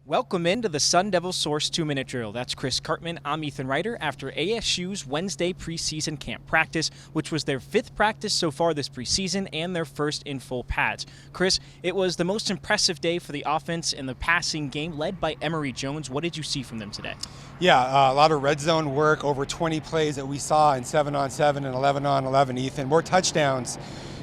Welcome into the Sun Devil Source 2-minute drill. That's Chris Cartman. I'm Ethan Ryder. After ASU's Wednesday preseason camp practice, which was their 5th practice so far this preseason and their first in full pads. Chris, it was the most impressive day for the offense in the passing game, led by Emory Jones. What did you see from them today? Yeah, a lot of red zone work, over 20 plays that we saw in 7-on-7 and 11-on-11, Ethan. More touchdowns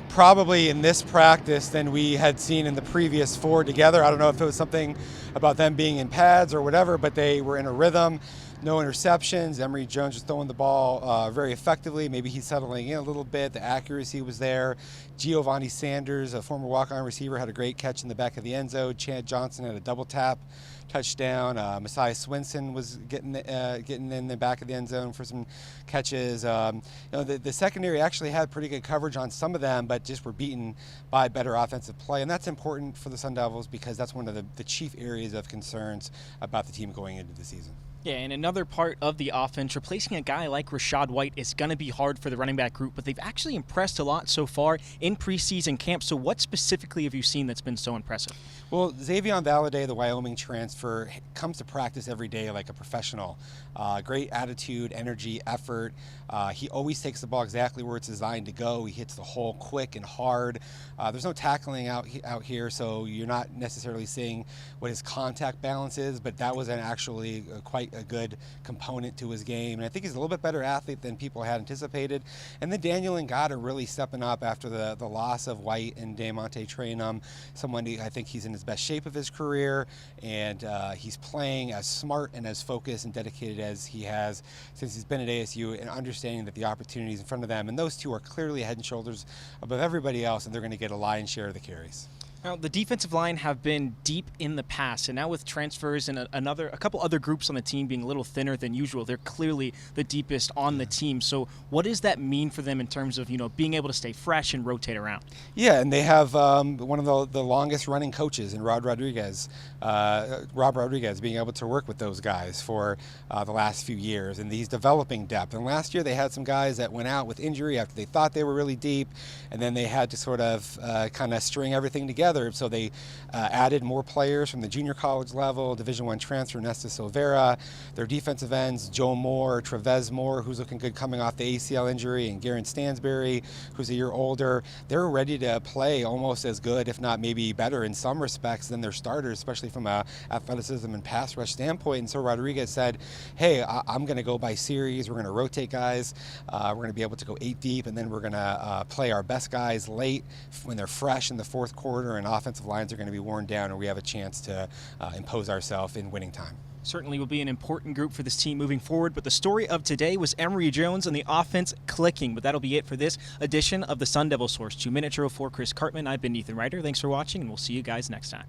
probably in this practice than we had seen in the previous 4 together. I don't know if it was something about them being in pads or whatever, but they were in a rhythm. No interceptions. Emory Jones was throwing the ball very effectively. Maybe he's settling in a little bit. The accuracy was there. Giovanni Sanders, a former walk-on receiver, had a great catch in the back of the end zone. Chad Johnson had a double tap touchdown. Messiah Swinson was getting in the back of the end zone for some catches. The secondary actually had pretty good coverage on some of them, but just were beaten by better offensive play. And that's important for the Sun Devils because that's one of the chief areas of concerns about the team going into the season. Yeah, and another part of the offense, replacing a guy like Rashad White is going to be hard for the running back group, but they've actually impressed a lot so far in preseason camp. So what specifically have you seen that's been so impressive? Well, Xavier Valladay, the Wyoming transfer, comes to practice every day like a professional. Great attitude, energy, effort. He always takes the ball exactly where it's designed to go. He hits the hole quick and hard. There's no tackling out here, so you're not necessarily seeing what his contact balance is, but that was actually quite a good component to his game. And I think he's a little bit better athlete than people had anticipated. And then Daniel and God are really stepping up after the loss of White and DeMonte Traynum. Someone I think he's in his best shape of his career, and he's playing as smart and as focused and dedicated as he has since he's been at ASU, and understanding that the opportunities in front of them, and those two are clearly head and shoulders above everybody else, and they're going to get a lion's share of the carries. Now, the defensive line have been deep in the past, and now with transfers and a couple other groups on the team being a little thinner than usual, they're clearly the deepest on the team. So what does that mean for them in terms of, being able to stay fresh and rotate around? Yeah, and they have one of the longest running coaches in Rob Rodriguez, being able to work with those guys for the last few years, and he's developing depth. And last year they had some guys that went out with injury after they thought they were really deep, and then they had to sort of kind of string everything together. So they added more players from the junior college level, Division I transfer Nesta Silvera, their defensive ends, Joe Moore, Trevez Moore, who's looking good coming off the ACL injury, and Garen Stansberry, who's a year older. They're ready to play almost as good, if not maybe better in some respects than their starters, especially from a athleticism and pass rush standpoint. And so Rodriguez said, hey, I'm going to go by series. We're going to rotate guys. We're going to be able to go 8 deep, and then we're going to play our best guys late when they're fresh in the fourth quarter, and offensive lines are going to be worn down, and we have a chance to impose ourselves in winning time. Certainly will be an important group for this team moving forward, but the story of today was Emory Jones and the offense clicking. But that'll be it for this edition of the Sun Devil Source 2-minute drill. For Chris Cartman, I've been Ethan Ryder. Thanks for watching, and we'll see you guys next time.